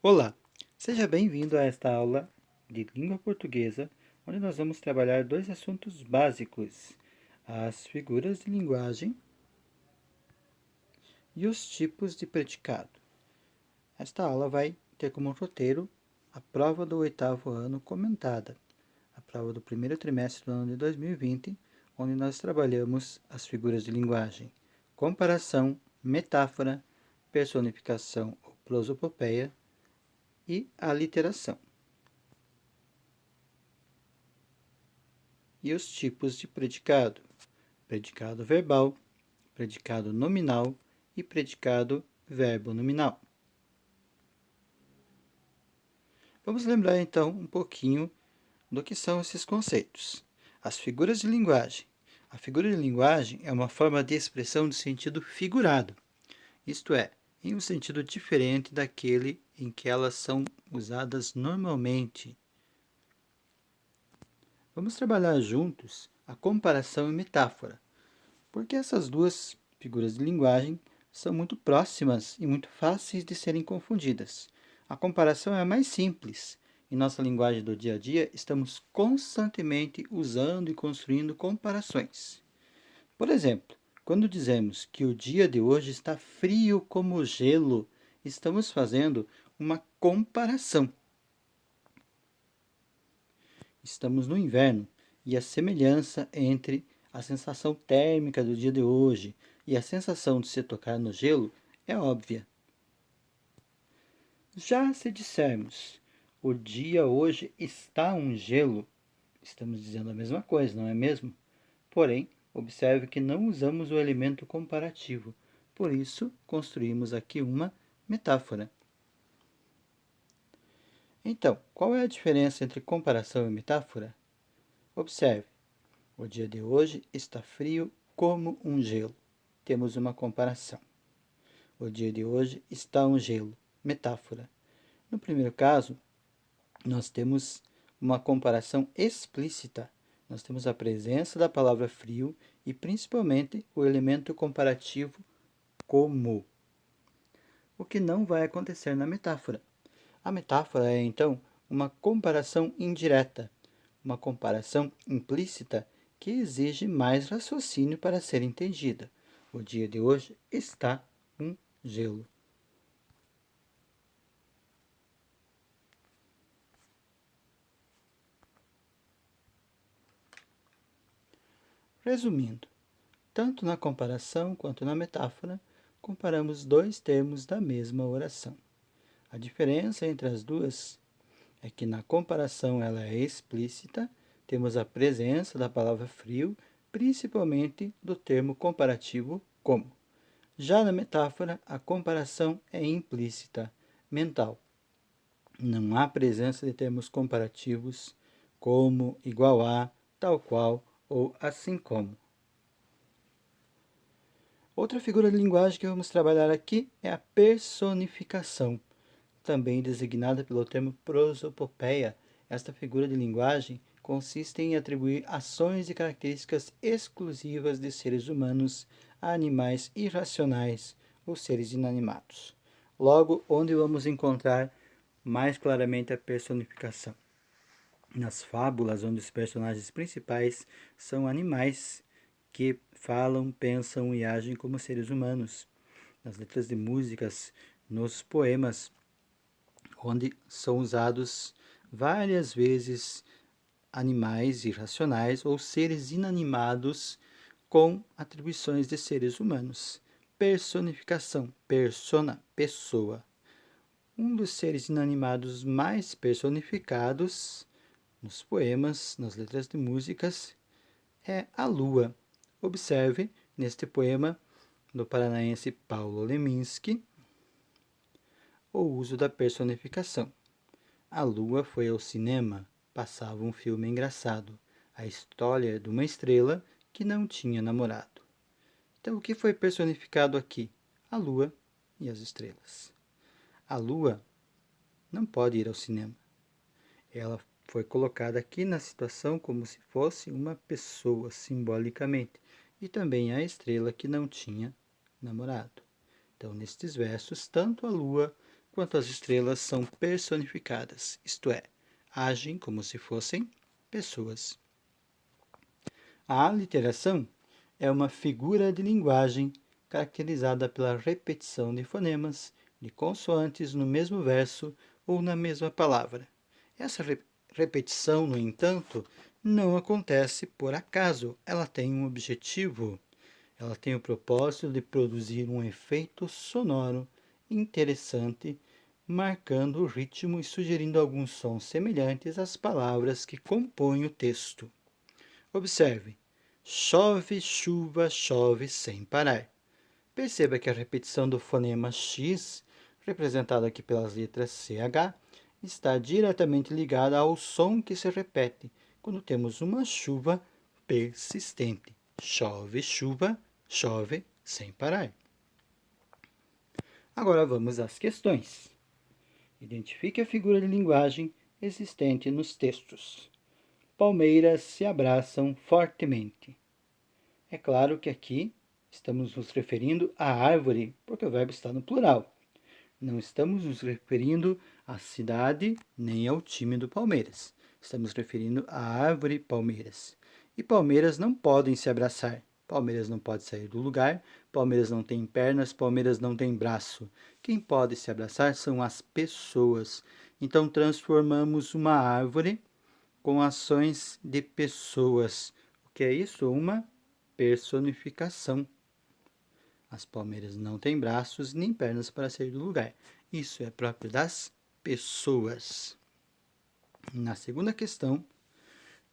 Olá, seja bem-vindo a esta aula de língua portuguesa, onde nós vamos trabalhar dois assuntos básicos: as figuras de linguagem e os tipos de predicado. Esta aula vai ter como roteiro a prova do oitavo ano comentada, a prova do primeiro trimestre do ano de 2020, onde nós trabalhamos as figuras de linguagem, comparação, metáfora, personificação ou prosopopeia e aliteração. E os tipos de predicado: predicado verbal, predicado nominal e predicado verbo nominal. Vamos lembrar então um pouquinho do que são esses conceitos. As figuras de linguagem. A figura de linguagem é uma forma de expressão de sentido figurado, isto é, em um sentido diferente daquele em que elas são usadas normalmente. Vamos trabalhar juntos a comparação e metáfora, porque essas duas figuras de linguagem são muito próximas e muito fáceis de serem confundidas. A comparação é a mais simples. Em nossa linguagem do dia a dia, estamos constantemente usando e construindo comparações. Por exemplo, quando dizemos que o dia de hoje está frio como gelo, estamos fazendo uma comparação. Estamos no inverno e a semelhança entre a sensação térmica do dia de hoje e a sensação de se tocar no gelo é óbvia. Já se dissermos o dia hoje está um gelo, estamos dizendo a mesma coisa, não é mesmo? Porém, observe que não usamos o elemento comparativo, por isso construímos aqui uma metáfora. Então, qual é a diferença entre comparação e metáfora? Observe. O dia de hoje está frio como um gelo. Temos uma comparação. O dia de hoje está um gelo. Metáfora. No primeiro caso, nós temos uma comparação explícita. Nós temos a presença da palavra frio e principalmente o elemento comparativo como. O que não vai acontecer na metáfora. A metáfora é, então, uma comparação indireta, uma comparação implícita que exige mais raciocínio para ser entendida. O dia de hoje está um gelo. Resumindo, tanto na comparação quanto na metáfora, comparamos dois termos da mesma oração. A diferença entre as duas é que na comparação ela é explícita, temos a presença da palavra frio, principalmente do termo comparativo como. Já na metáfora, a comparação é implícita, mental. Não há presença de termos comparativos como, igual a, tal qual ou assim como. Outra figura de linguagem que vamos trabalhar aqui é a personificação, também designada pelo termo prosopopeia. Esta figura de linguagem consiste em atribuir ações e características exclusivas de seres humanos a animais irracionais ou seres inanimados. Logo, onde vamos encontrar mais claramente a personificação? Nas fábulas, onde os personagens principais são animais que falam, pensam e agem como seres humanos. Nas letras de músicas, nos poemas, onde são usados várias vezes animais irracionais ou seres inanimados com atribuições de seres humanos. Personificação, persona, pessoa. Um dos seres inanimados mais personificados nos poemas, nas letras de músicas, é a lua. Observe neste poema do paranaense Paulo Leminski o uso da personificação. A lua foi ao cinema, passava um filme engraçado, a história de uma estrela que não tinha namorado. Então, o que foi personificado aqui? A lua e as estrelas. A lua não pode ir ao cinema. Ela foi colocada aqui na situação como se fosse uma pessoa, simbolicamente, e também a estrela que não tinha namorado. Então, nestes versos, tanto a lua enquanto as estrelas são personificadas, isto é, agem como se fossem pessoas. A aliteração é uma figura de linguagem caracterizada pela repetição de fonemas, de consoantes no mesmo verso ou na mesma palavra. Essa repetição, no entanto, não acontece por acaso, ela tem um objetivo. Ela tem o propósito de produzir um efeito sonoro interessante, marcando o ritmo e sugerindo alguns sons semelhantes às palavras que compõem o texto. Observe: chove, chuva, chove sem parar. Perceba que a repetição do fonema X, representado aqui pelas letras CH, está diretamente ligada ao som que se repete quando temos uma chuva persistente. Chove, chuva, chove sem parar. Agora vamos às questões. Identifique a figura de linguagem existente nos textos. Palmeiras se abraçam fortemente. É claro que aqui estamos nos referindo à árvore, porque o verbo está no plural. Não estamos nos referindo à cidade nem ao time do Palmeiras. Estamos referindo à árvore Palmeiras. E Palmeiras não podem se abraçar. Palmeiras não pode sair do lugar. Palmeiras não tem pernas. Palmeiras não tem braço. Quem pode se abraçar são as pessoas. Então transformamos uma árvore com ações de pessoas. O que é isso? Uma personificação. As palmeiras não têm braços nem pernas para sair do lugar. Isso é próprio das pessoas. Na segunda questão,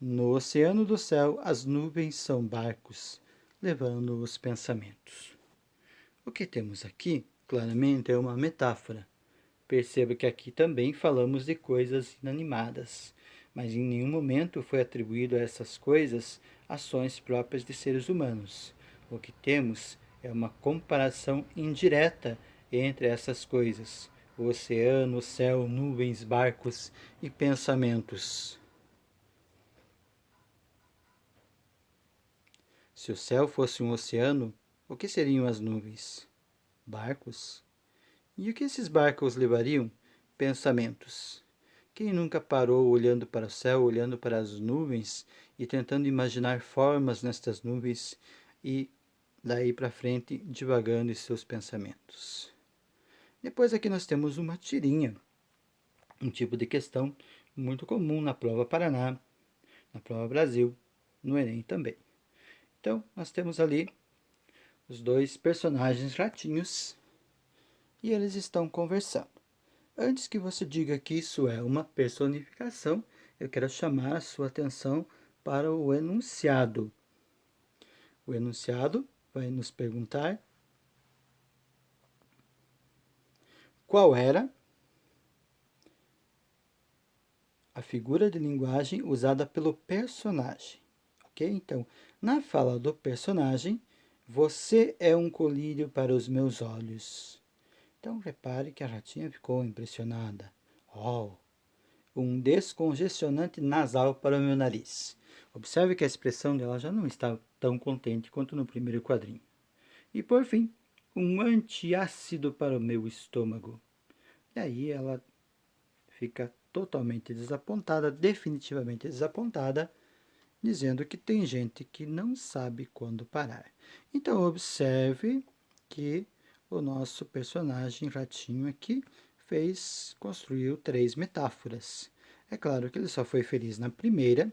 no oceano do céu, as nuvens são barcos, levando os pensamentos. O que temos aqui, claramente, é uma metáfora. Perceba que aqui também falamos de coisas inanimadas, mas em nenhum momento foi atribuído a essas coisas ações próprias de seres humanos. O que temos é uma comparação indireta entre essas coisas: o oceano, o céu, nuvens, barcos e pensamentos. Se o céu fosse um oceano, o que seriam as nuvens? Barcos? E o que esses barcos levariam? Pensamentos. Quem nunca parou olhando para o céu, olhando para as nuvens e tentando imaginar formas nestas nuvens e daí para frente divagando em seus pensamentos? Depois aqui nós temos uma tirinha, um tipo de questão muito comum na prova Paraná, na prova Brasil, no Enem também. Então, nós temos ali os dois personagens ratinhos e eles estão conversando. Antes que você diga que isso é uma personificação, eu quero chamar a sua atenção para o enunciado. O enunciado vai nos perguntar qual era a figura de linguagem usada pelo personagem. Ok? Então, na fala do personagem, você é um colírio para os meus olhos. Então, repare que a ratinha ficou impressionada. Oh, um descongestionante nasal para o meu nariz. Observe que a expressão dela já não está tão contente quanto no primeiro quadrinho. E por fim, um antiácido para o meu estômago. E aí ela fica totalmente desapontada, definitivamente desapontada, dizendo que tem gente que não sabe quando parar. Então observe que o nosso personagem ratinho aqui construiu 3 metáforas. É claro que ele só foi feliz na primeira,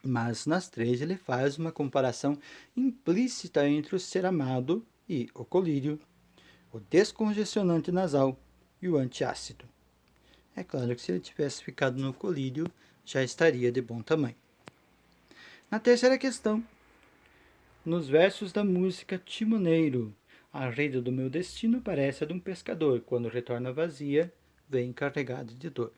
mas nas 3 ele faz uma comparação implícita entre o ser amado e o colírio, o descongestionante nasal e o antiácido. É claro que se ele tivesse ficado no colírio, já estaria de bom tamanho. Na terceira questão, nos versos da música Timoneiro, a rede do meu destino parece a de um pescador, quando retorna vazia, vem carregado de dor.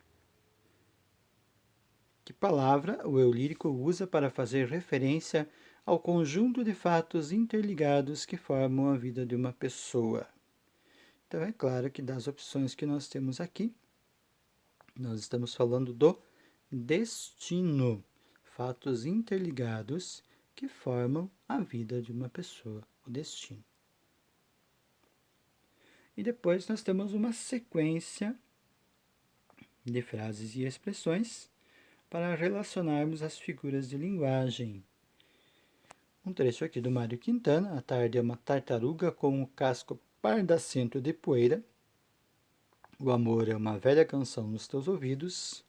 Que palavra o eu lírico usa para fazer referência ao conjunto de fatos interligados que formam a vida de uma pessoa? Então é claro que das opções que nós temos aqui, nós estamos falando do destino, fatos interligados que formam a vida de uma pessoa, o destino. E depois nós temos uma sequência de frases e expressões para relacionarmos as figuras de linguagem. Um trecho aqui do Mário Quintana: a tarde é uma tartaruga com um casco pardacento de poeira. O amor é uma velha canção nos teus ouvidos.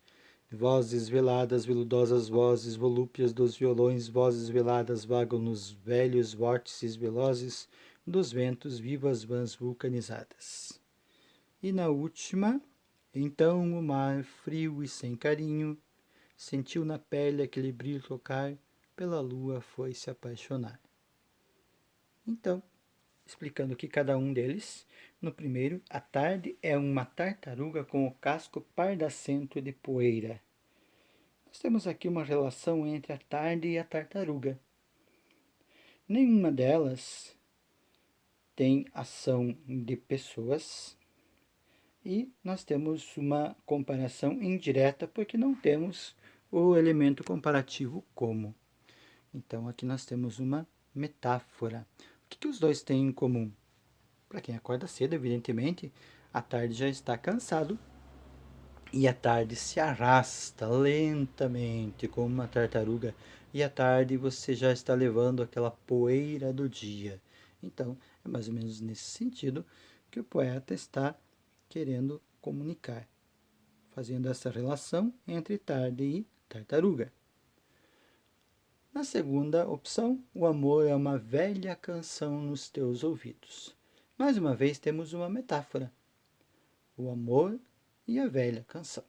Vozes veladas, veludosas vozes, volúpias dos violões, vozes veladas vagam nos velhos vórtices velozes dos ventos, vivas vãs vulcanizadas. E na última: então o mar, frio e sem carinho, sentiu na pele aquele brilho tocar, pela lua foi se apaixonar. Então, explicando aqui cada um deles. No primeiro: a tarde é uma tartaruga com o casco pardacento de poeira. Nós temos aqui uma relação entre a tarde e a tartaruga. Nenhuma delas tem ação de pessoas e nós temos uma comparação indireta porque não temos o elemento comparativo como. Então aqui nós temos uma metáfora. O que os dois têm em comum? Para quem acorda cedo, evidentemente, a tarde já está cansado e a tarde se arrasta lentamente como uma tartaruga, e à tarde você já está levando aquela poeira do dia. Então, é mais ou menos nesse sentido que o poeta está querendo comunicar, fazendo essa relação entre tarde e tartaruga. Na segunda opção, o amor é uma velha canção nos teus ouvidos. Mais uma vez temos uma metáfora: o amor e a velha canção.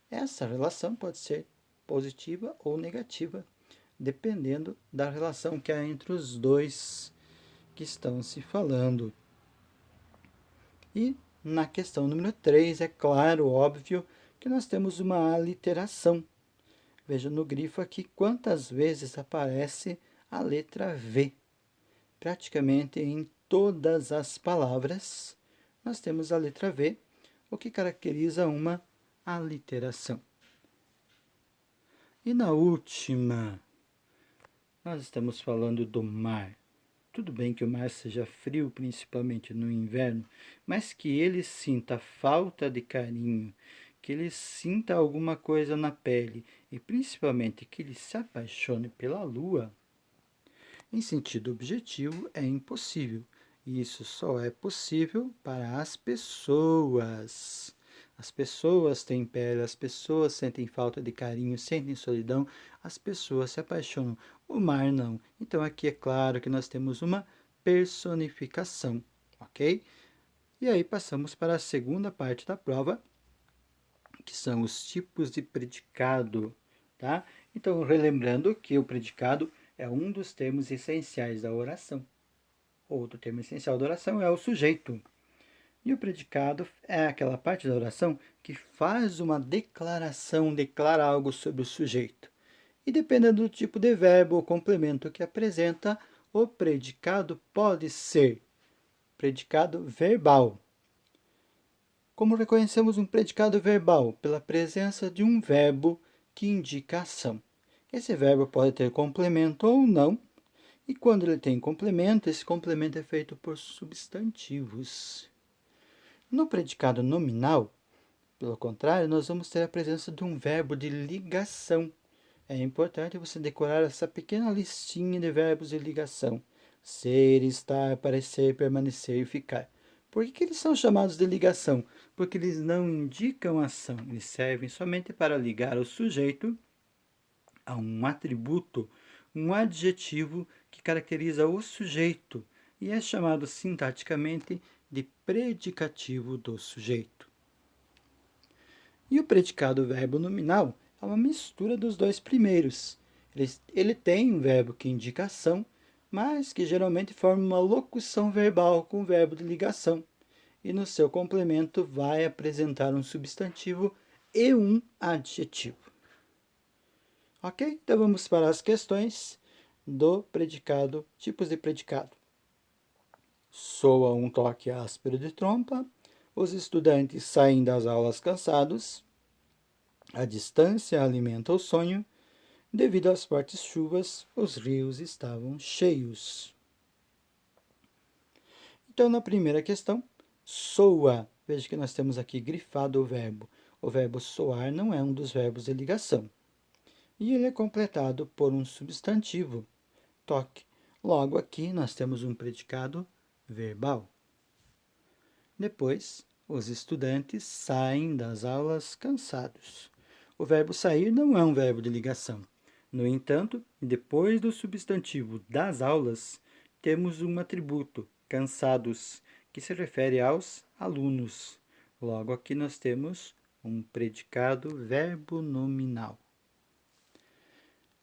Essa relação pode ser positiva ou negativa, dependendo da relação que há entre os dois que estão se falando. E na questão número 3, é claro, óbvio, que nós temos uma aliteração. Veja no grifo aqui quantas vezes aparece a letra V. Praticamente em todas as palavras nós temos a letra V, o que caracteriza uma aliteração. E na última, nós estamos falando do mar. Tudo bem que o mar seja frio, principalmente no inverno, mas que ele sinta falta de carinho, que ele sinta alguma coisa na pele e principalmente que ele se apaixone pela lua, em sentido objetivo, é impossível. E isso só é possível para as pessoas. As pessoas têm pele, as pessoas sentem falta de carinho, sentem solidão, as pessoas se apaixonam. O mar não. Então aqui é claro que nós temos uma personificação, ok? E aí passamos para a segunda parte da prova, que são os tipos de predicado, tá? Então, relembrando que o predicado é um dos termos essenciais da oração. Outro termo essencial da oração é o sujeito. E o predicado é aquela parte da oração que faz uma declaração, declara algo sobre o sujeito. E dependendo do tipo de verbo ou complemento que apresenta, o predicado pode ser predicado verbal. Como reconhecemos um predicado verbal? Pela presença de um verbo que indica ação. Esse verbo pode ter complemento ou não, e quando ele tem complemento, esse complemento é feito por substantivos. No predicado nominal, pelo contrário, nós vamos ter a presença de um verbo de ligação. É importante você decorar essa pequena listinha de verbos de ligação: ser, estar, parecer, permanecer e ficar. Por que eles são chamados de ligação? Porque eles não indicam ação, eles servem somente para ligar o sujeito a um atributo, um adjetivo que caracteriza o sujeito e é chamado sintaticamente de predicativo do sujeito. E o predicado verbo nominal é uma mistura dos dois primeiros. Ele tem um verbo que indica ação, mas que geralmente forma uma locução verbal com o verbo de ligação. E no seu complemento vai apresentar um substantivo e um adjetivo. Ok? Então vamos para as questões do predicado, tipos de predicado. Soa um toque áspero de trompa, os estudantes saem das aulas cansados, a distância alimenta o sonho, devido às fortes chuvas, os rios estavam cheios. Então, na primeira questão, soa. Veja que nós temos aqui grifado o verbo. O verbo soar não é um dos verbos de ligação. E ele é completado por um substantivo, toque. Logo, aqui nós temos um predicado verbal. Depois, os estudantes saem das aulas cansados. O verbo sair não é um verbo de ligação. No entanto, depois do substantivo das aulas, temos um atributo, cansados, que se refere aos alunos. Logo, aqui nós temos um predicado verbo nominal.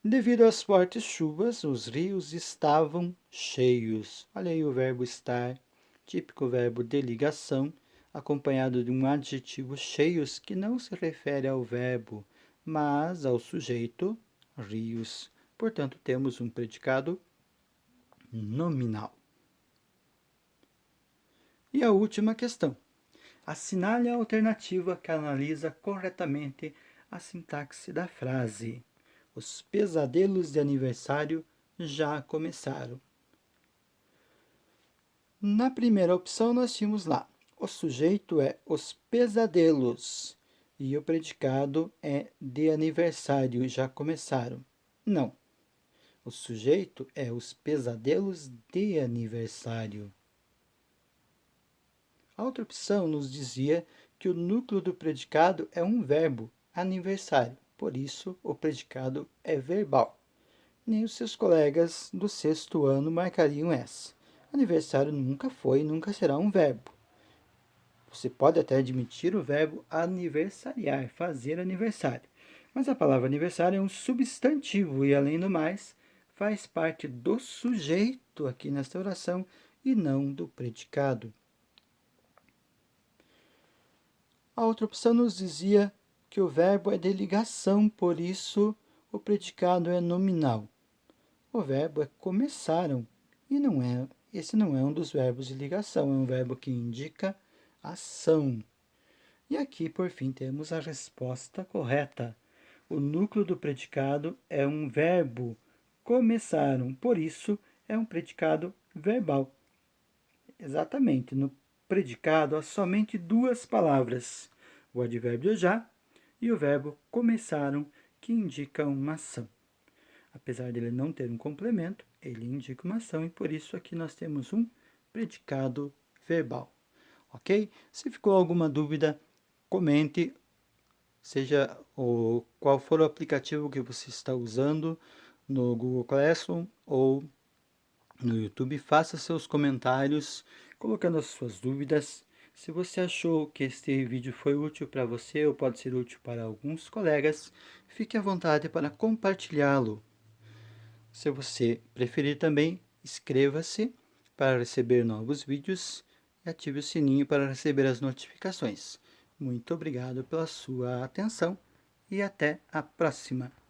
Devido às fortes chuvas, os rios estavam cheios. Olha aí o verbo estar, típico verbo de ligação, acompanhado de um adjetivo cheios, que não se refere ao verbo, mas ao sujeito, rios. Portanto, temos um predicado nominal. E a última questão. Assinale a alternativa que analisa corretamente a sintaxe da frase. Os pesadelos de aniversário já começaram. Na primeira opção, nós tínhamos lá, o sujeito é os pesadelos e o predicado é de aniversário, já começaram. Não, o sujeito é os pesadelos de aniversário. A outra opção nos dizia que o núcleo do predicado é um verbo, aniversário. Por isso, o predicado é verbal. Nem os seus colegas do sexto ano marcariam essa. Aniversário nunca foi e nunca será um verbo. Você pode até admitir o verbo aniversariar, fazer aniversário. Mas a palavra aniversário é um substantivo e, além do mais, faz parte do sujeito aqui nesta oração e não do predicado. A outra opção nos dizia que o verbo é de ligação, por isso o predicado é nominal. O verbo é começaram e esse não é um dos verbos de ligação, é um verbo que indica ação. E aqui, por fim, temos a resposta correta. O núcleo do predicado é um verbo, começaram, por isso é um predicado verbal. Exatamente, no predicado há somente duas palavras, o advérbio já e o verbo começaram, que indicam uma ação. Apesar dele não ter um complemento, ele indica uma ação e por isso aqui nós temos um predicado verbal. Ok? Se ficou alguma dúvida, comente, seja qual for o aplicativo que você está usando no Google Classroom ou no YouTube, faça seus comentários colocando as suas dúvidas. Se você achou que este vídeo foi útil para você ou pode ser útil para alguns colegas, fique à vontade para compartilhá-lo. Se você preferir também, inscreva-se para receber novos vídeos e ative o sininho para receber as notificações. Muito obrigado pela sua atenção e até a próxima!